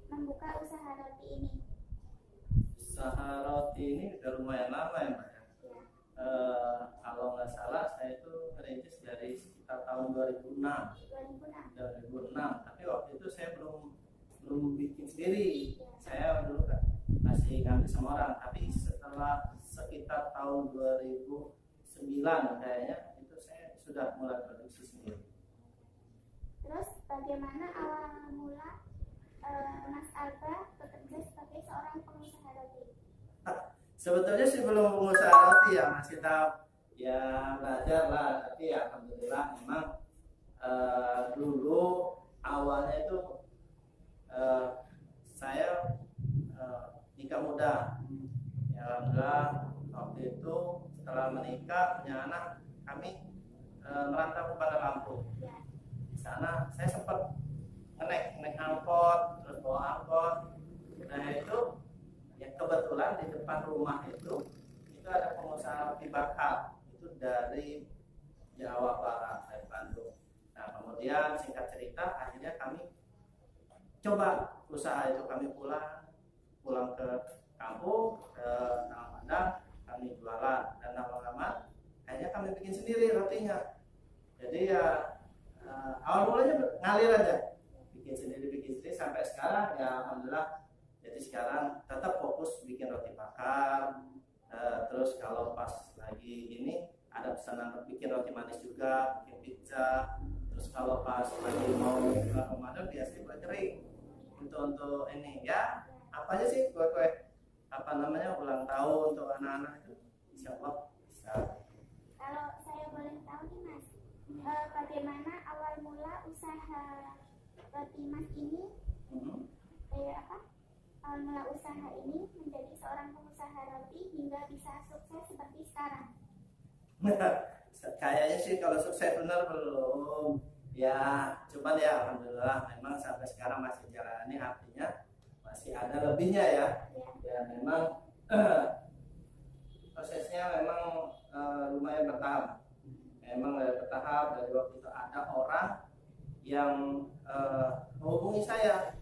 membuka usaha roti ini? Usaha roti ini udah lumayan lama ya Mbak ya. Ya. Kalau nggak salah saya itu merintis dari sekitar tahun 2006. 2006. Tapi waktu itu saya belum bikin sendiri. Ya. Saya dulu kan masih ngambil sama orang. Tapi setelah sekitar tahun 2009 kayaknya itu saya sudah mulai produksi sendiri. Terus bagaimana awal mula Mas Alba bekerja sebagai seorang pengusaha roti? Sebetulnya sih belum pengusaha roti ya, masih tahap ya belajar lah. Tapi ya alhamdulillah memang dulu awalnya itu saya nikah muda. Ya alhamdulillah waktu itu setelah menikah punya anak, kami merantau ke Bandar Lampung. Ya. Di sana saya sempat naik angkot, terus bawa angkot. Nah itu ya kebetulan di depan rumah itu ada pengusaha roti bakar itu dari Jawa Barat, dari Bandung. Nah kemudian singkat cerita akhirnya kami coba usaha itu, kami pulang ke kampung, ke Padang, kami jualan, dan lama-lama akhirnya kami bikin sendiri rotinya. Jadi ya awal mulanya ngalir aja, bikin sendiri sampai sekarang ya alhamdulillah. Jadi sekarang tetap fokus bikin roti bakar, terus kalau pas lagi ini ada pesanan bikin roti manis juga, bikin pizza. Terus kalau pas lagi mau Ramadan biasanya buat kering untuk ini ya, apa aja sih kue apa namanya ulang tahun untuk anak-anak itu insya Allah bisa. Kalau saya boleh tahu nih Mas, bagaimana awal mula usaha roti Mas ini? Awal mula usaha ini menjadi seorang pengusaha roti hingga bisa sukses seperti sekarang? Kayaknya sih kalau sukses benar belum ya, cuman ya alhamdulillah memang sampai sekarang masih jalani, artinya masih ada lebihnya ya. Ya memang prosesnya memang lumayan bertahap. Memang bertahap. Dari waktu itu ada orang yang menghubungi saya,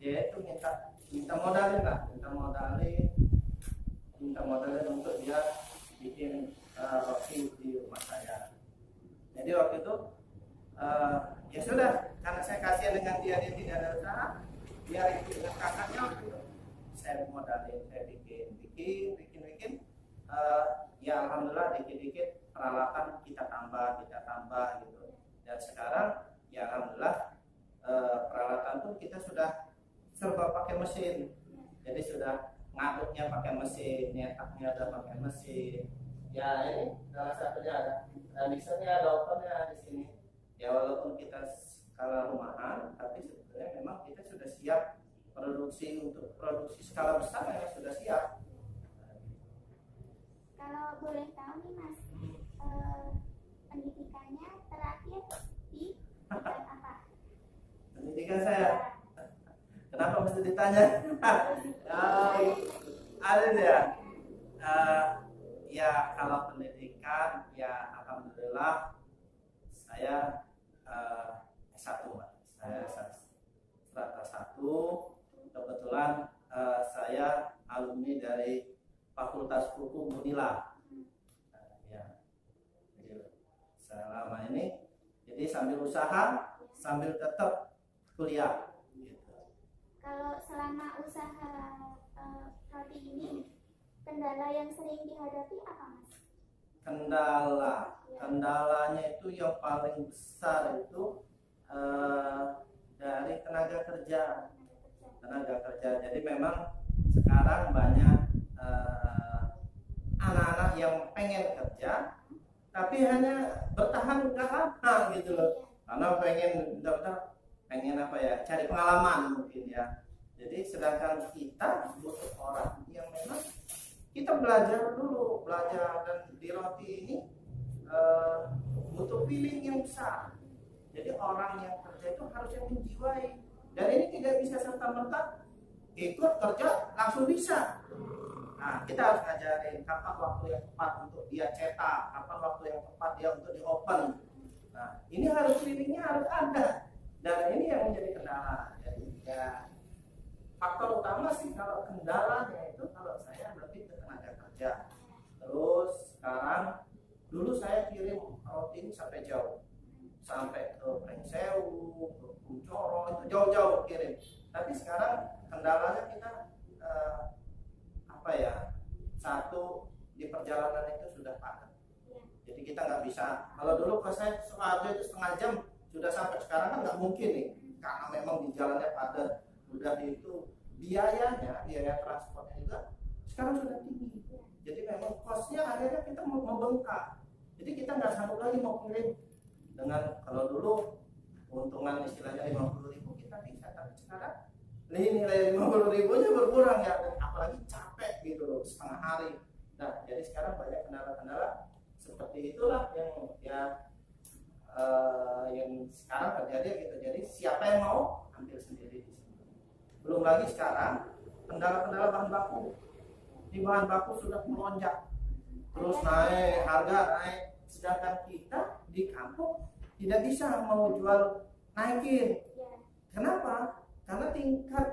dia itu minta modalin untuk dia bikin roti di rumah saya. Jadi waktu itu ya sudah, karena saya kasihan dengan dia tidak ada usaha, dia ikut dengan kakaknya waktu itu. Saya modalin, saya bikin. Ya alhamdulillah dikit-dikit peralatan kita tambah gitu. Dan sekarang ya alhamdulillah peralatan pun kita sudah serba pakai mesin. Jadi sudah ngaduknya pakai mesin, nyetaknya udah pakai mesin. Ya ini salah satunya ada mixernya, ada ovennya di sini. Ya walaupun kita skala rumahan, tapi sebetulnya memang kita sudah siap untuk produksi skala besar memang sudah siap. Kalau boleh tahu nih Mas, pendidikannya terakhir di bidang apa? Pendidikan saya, kenapa mesti ditanya? Ada ya. Ya kalau pendidikan ya alhamdulillah saya S1 Mbak. Saya strata 1. Kebetulan saya alumni dari Fakultas Hukum Unila. Ya. Jadi selama ini jadi sambil usaha sambil tetap kuliah gitu. Kalau selama usaha roti ini, kendala yang sering dihadapi apa Mas? Kendalanya itu yang paling besar itu dari tenaga kerja. Jadi memang sekarang banyak anak-anak yang pengen kerja tapi hanya bertahan nggak lama gitu loh, karena pengen apa ya, cari pengalaman mungkin ya. Jadi sedangkan kita butuh orang yang memang kita belajar dan di roti ini butuh feeling yang besar. Jadi orang yang kerja itu harus yang menjiwai, dan ini tidak bisa serta-merta ikut kerja langsung bisa. Nah, kita harus ngajarin kapan waktu yang tepat untuk dia cetak, kapan waktu yang tepat dia untuk di open. Nah, ini harus feelingnya harus ada, dan ini yang menjadi kendala. Jadi ya faktor utama sih kalau kendalanya itu kalau saya lebih ke tenaga kerja. Terus sekarang dulu saya kirim roti ini sampai jauh, sampai ke Pringsewu, ke Kuncoro, itu jauh-jauh kirim. Tapi sekarang kendalanya kita apa ya? Satu, di perjalanan itu sudah padat. Jadi kita nggak bisa. Kalau dulu pas saya Sukoharjo itu setengah jam sudah sampai, sekarang kan nggak mungkin nih, karena memang di jalannya padat. Udah itu biayanya, biaya transportnya juga sekarang sudah tinggi. Jadi memang costnya akhirnya kita mau membengkak. Jadi kita nggak sanggup lagi mau kirim dengan, kalau dulu keuntungan istilahnya 50.000 kita bisa, tapi sekarang nilai 50.000-nya berkurang ya, dan apalagi capek gitu loh setengah hari. Nah, jadi sekarang banyak kendala-kendala seperti itulah yang sekarang terjadi gitu. Jadi siapa yang mau ambil sendiri di sini. Belum lagi sekarang kendala-kendala bahan baku. Di bahan baku sudah melonjak, terus naik, harga naik, sedangkan kita di kampung tidak bisa mau jual naikin. Kenapa? Karena tingkat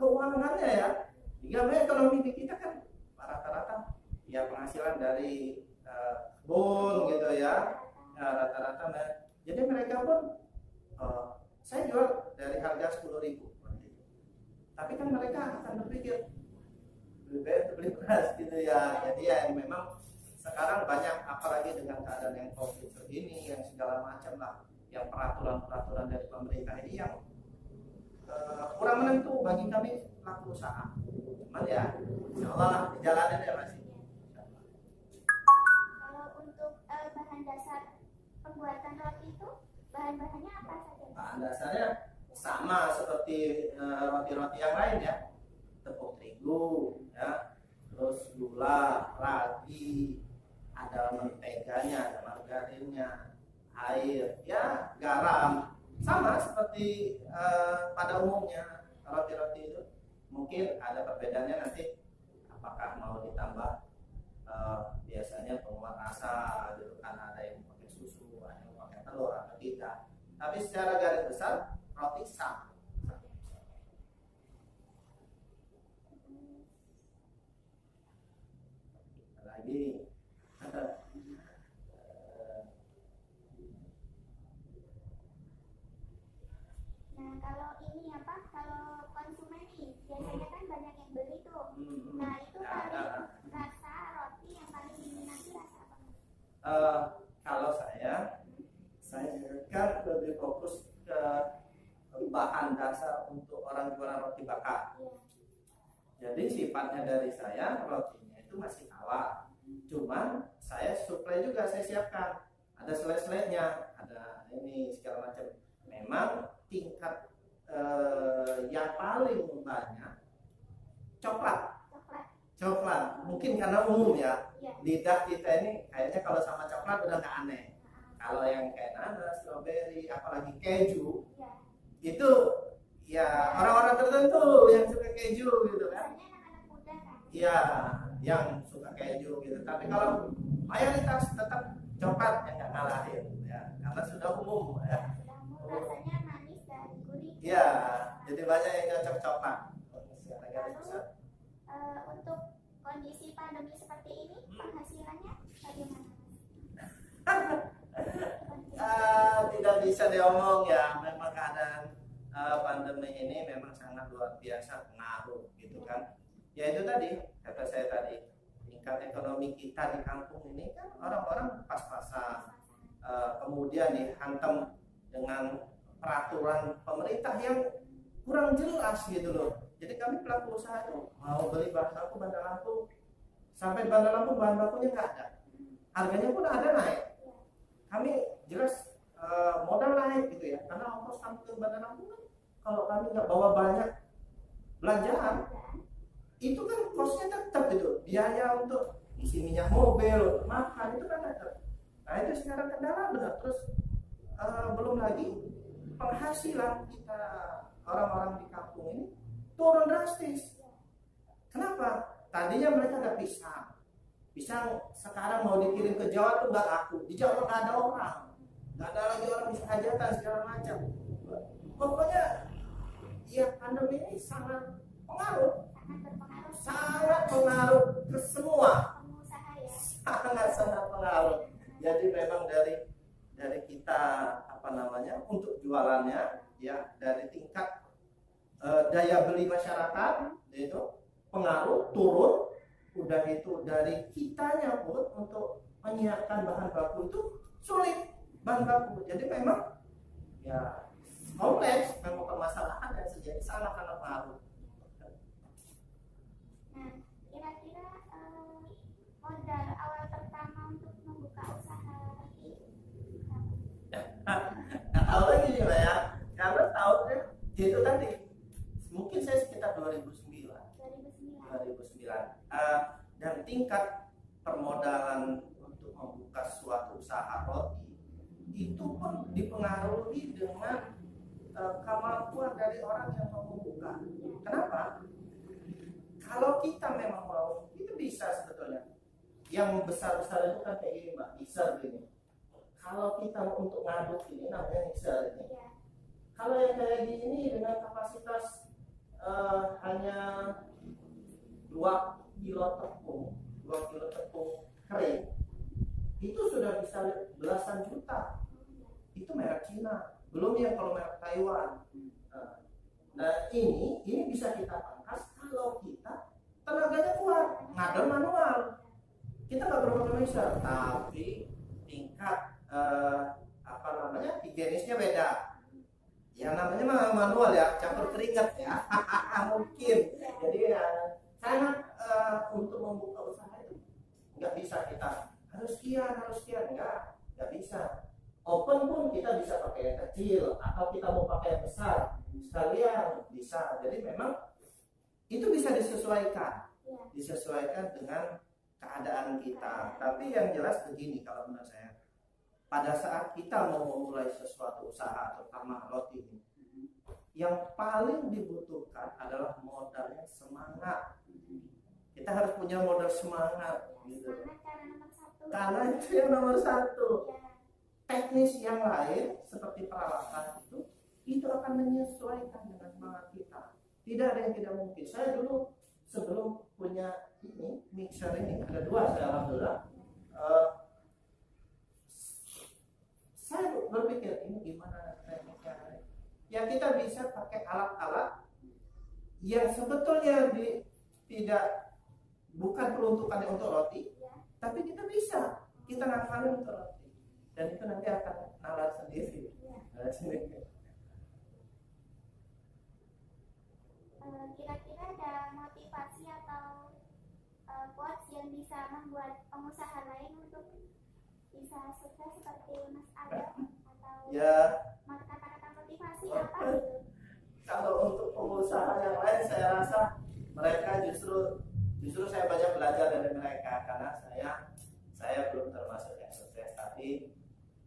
keuangannya ya, hingga ekonomi di kita kan rata-rata ya penghasilan dari kebun gitu ya, rata-rata. Jadi mereka pun saya jual dari harga 10.000, tapi kan mereka akan berpikir lebih baik beli beras gitu ya. Jadi ya memang sekarang banyak, apalagi dengan keadaan yang COVID ini, yang segala macam lah, yang peraturan dari pemerintah ini yang kurang menentu bagi kami pelaku usaha. Cuman ya, insya Allah lah dijalanin ya masih. Kalau untuk bahan dasar pembuatan roti itu, bahan-bahannya apa saja? Bahan dasarnya sama seperti roti-roti yang lain ya, tepung terigu ya, terus gula, ragi, ada menteganya, ada margarinnya, air, ya garam, sama seperti pada umumnya roti-roti itu. Mungkin ada perbedaannya nanti, apakah mau ditambah biasanya penguat rasa gitu kan, ada yang pakai susu, ada yang pakai telur atau tidak. Tapi secara garis besar roti sama. Lagi Nah, kalau ini apa? Kalau konsumen nih, biasanya kan banyak yang beli tuh. Nah, itu paling rasa roti yang paling diminati rasa apa? Kalau saya kan lebih fokus ke bahan dasar untuk orang jualan roti bakar. Jadi sifatnya dari saya rotinya itu masih tawar. Cuman saya supply juga, saya siapkan. Ada selai-selainya, ada ini segala macam. Memang tingkat yang paling banyak coklat. Mungkin karena umum ya. Lidah kita ini kayaknya kalau sama coklat udah nggak aneh. Kalau yang kayak nanas, strawberry, apalagi keju, itu ya orang-orang tertentu yang suka keju gitu kan. Iya, yang suka keju gitu. Tapi kalau mayoritas tetap coklat yang nggak ngalahin ya, karena sudah umum ya. Rasanya manis dan gurih. Iya, jadi banyak yang cocok coklat. Untuk kondisi pandemi seperti ini, penghasilannya bagaimana? Tidak bisa diomong ya, memang keadaan pandemi ini memang sangat luar biasa pengaruh gitu kan. Ya itu tadi kata saya tadi, tingkat ekonomi kita di kampung ini kan orang-orang pas-pasan, kemudian dihantam dengan peraturan pemerintah yang kurang jelas gitu loh. Jadi kami pelaku usaha itu mau beli bahan baku, sampai bahan bakunya nggak ada, harganya pun ada naik. Kami jelas modal naik gitu ya, karena ongkos kami ke Bandar Lampung kan, kalau kami nggak bawa banyak belanjaan, itu kan kosnya tetap gitu, biaya untuk isi minyak mobil, makan itu kan tetap. Nah itu sekarang kendala benar. Terus belum lagi penghasilan kita orang-orang di kampung ini turun drastis. Kenapa? Tadinya mereka nggak pisang sekarang mau dikirim ke Jawa tuh nggak laku. Di Jawa nggak ada orang, nggak ada lagi orang bisa hajatan segala macam. Pokoknya ya pandemi ini sangat pengaruh, sangat berpengaruh sangat pengaruh ke semua, pengusaha ya. sangat pengaruh. Jadi memang dari kita untuk jualannya ya, dari tingkat daya beli masyarakat itu pengaruh turun, udah itu dari kitanya pun untuk menyiapkan bahan baku itu sulit bahan baku. Jadi memang ya kompleks, memang permasalahan yang sejati sangat pengaruh. Nah, kira-kira modal awal pertama untuk membuka usaha ini Awalnya gini lah ya, karena tahunnya itu tadi mungkin saya sekitar 2009. Dan tingkat permodalan untuk membuka suatu usaha roti itu pun dipengaruhi dengan kemampuan dari orang yang mau membuka. Kenapa? Kalau kita memang mau, itu bisa sebetulnya. Yang besar-besar itu kan kayak ini Mbak, mixer gini. Kalau kita untuk ngaduk ini namanya mixer ini. Kalau yang kayak gini dengan kapasitas hanya 2 kilo tepung kering, itu sudah bisa belasan juta. Itu merek Cina, belum yang kalau merek Taiwan. Nah ini bisa kita pangkas kalau kita tenaganya kuat, ngadon manual. Kita nggak perlu pakai mixer, tapi tingkat higienisnya beda. Yang namanya manual ya, campur keringat ya, mungkin. Jadi sangat untuk membuka usaha itu nggak bisa kita harus sekian, nggak bisa. Open pun kita bisa pakai yang kecil atau kita mau pakai yang besar sekalian bisa. Jadi memang itu bisa disesuaikan dengan keadaan kita. Tapi yang jelas begini kalau menurut saya, pada saat kita mau memulai sesuatu usaha terutama roti ini, yang paling dibutuhkan adalah modalnya semangat. Kita harus punya modal semangat gitu. Karena itu yang nomor satu. Teknis yang lain seperti peralatan itu akan menyesuaikan dengan semangat kita. Tidak ada yang tidak mungkin. Saya dulu sebelum punya ini mixer ini, ada 2 saya alhamdulillah. Saya berpikir ini gimana tekniknya. Ya kita bisa pakai alat-alat yang sebetulnya bukan peruntukannya untuk roti, tapi kita bisa ngakalin untuk roti, dan itu nanti akan nalar sendiri. Kira-kira ada motivasi atau quotes yang bisa membuat pengusaha lain untuk bisa sukses seperti Mas Adam, atau kata-kata motivasi apa gitu? Kalau untuk pengusaha yang lain, saya rasa mereka justru saya banyak belajar dari mereka, karena saya belum termasuk yang sukses. Tapi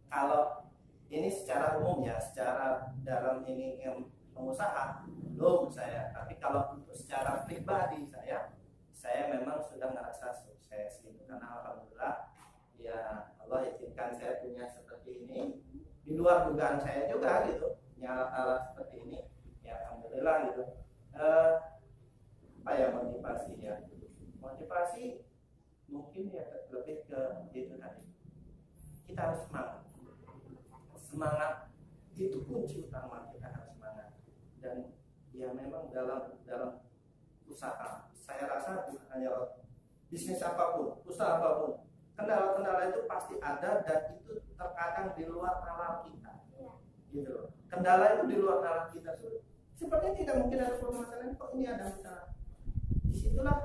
kalau ini secara umum ya, secara dalam ini yang pengusaha belum saya. Tapi kalau untuk secara pribadi saya memang sudah merasa sukses gitu, karena alhamdulillah ya Allah izinkan saya punya seperti ini di luar dugaan saya juga gitu, punya alat-alat seperti ini ya alhamdulillah gitu. Motivasi mungkin ya lebih ke itu tadi, kita harus semangat itu kunci utama, kita harus semangat. Dan ya memang dalam usaha saya rasa bukan hanya bisnis apapun, usaha apapun, kendala-kendala itu pasti ada, dan itu terkadang di luar nalar kita gitu loh. Kendala itu di luar nalar kita, sepertinya tidak mungkin ada permasalahan, kok ini ada masalah. Disitulah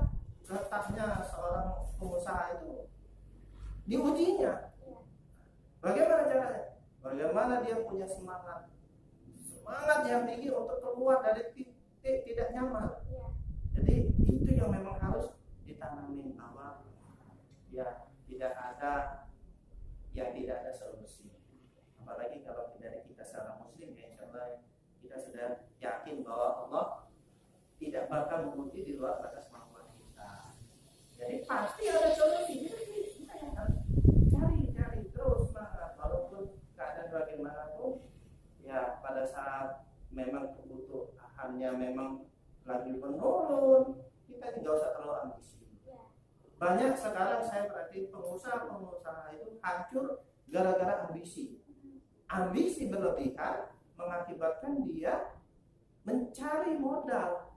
letaknya seorang pengusaha itu diujinya. Bagaimana caranya? Bagaimana dia punya semangat yang tinggi untuk keluar dari titik tidak nyaman. Jadi itu yang memang harus ditanamin bahwa ya tidak ada solusi. Apalagi kalau dari kita seorang muslim, ya insya Allah kita sudah yakin bahwa Allah tidak bakal menguji di luar batas kemampuan kita. Jadi pasti ada solusi. Kita yang harus cari terus semangat, walaupun keadaan bagaimanapun ya pada saat memang kebutuhan perusahaannya memang lagi menurun, kita nggak usah terlalu ambisi. Banyak sekarang saya perhati pengusaha-pengusaha itu hancur gara-gara ambisi. Ambisi berlebihan mengakibatkan dia mencari modal,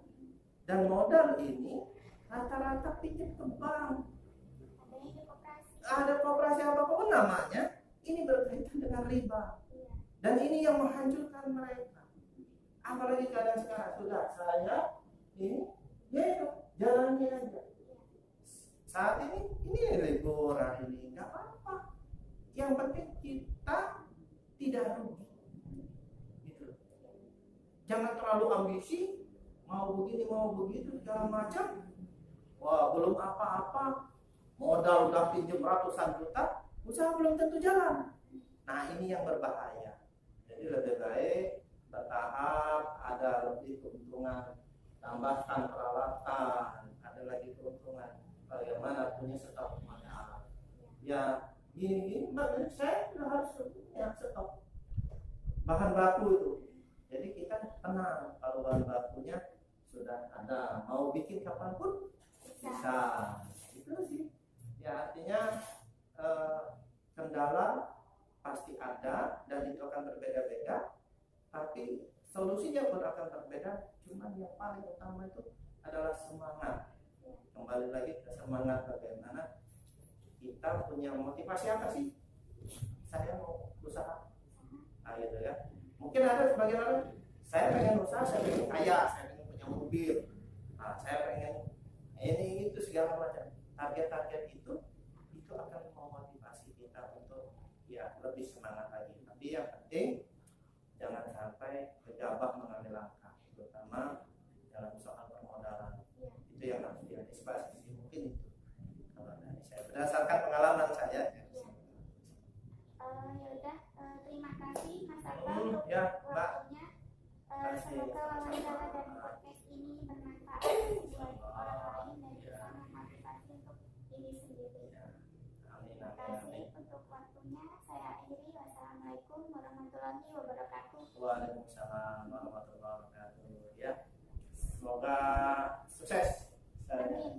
dan modal ini rata-rata pinjam ke bank. Ada koperasi apapun namanya, ini berkaitan dengan riba, dan ini yang menghancurkan mereka. Apalagi keadaan sekarang sudah saya ini ya jalannya aja. Saat ini liburan ini nggak apa-apa. Yang penting kita tidak rugi. Gitu. Jangan terlalu ambisi, mau begini mau begitu segala macam. Wah, belum apa-apa, modal udah pinjam ratusan juta, usaha belum tentu jalan. Nah, ini yang berbahaya. Jadi lebih baik bertahap, ada lebih keuntungan, tambahkan peralatan, ada lagi keuntungan. Bagaimana punya stok modal? Ya, gini, saya harus punya stok bahan baku itu. Jadi kita tenang kalau bahan bakunya sudah ada, mau bikin kapanpun bisa. Itu sih. Ya artinya kendala pasti ada dan itu akan berbeda-beda. Tapi solusinya pun akan berbeda. Cuman yang paling utama itu adalah semangat. Kembali lagi ke semangat, bagaimana kita punya motivasi apa sih? Saya mau usaha, nah gitu ya. Mungkin ada sebagian orang, saya pengen usaha, saya pengen kaya, saya pengen punya mobil, nah saya pengen ini itu segala macam. Target-target itu akan memotivasi kita untuk ya lebih semangat lagi. Tapi yang penting jangan sampai gegabah mengambil langkah, terutama dalam soal permodalan. Itu yang harus diantisipasi. Mungkin itu kalau dari saya berdasarkan pengalaman saya. Ya udah, terima kasih Mas Arta untuk ya, waktunya. Semoga wawancara dan podcast ini bermanfaat buat orang lain dan bisa memotivasi untuk diri sendiri. Terima kasih untuk waktunya. Saya akhiri. Wassalamualaikum warahmatullahi wabarakatuh. Waalaikumsalam warahmatullahi wabarakatuh. Ya, semoga sukses. Amin.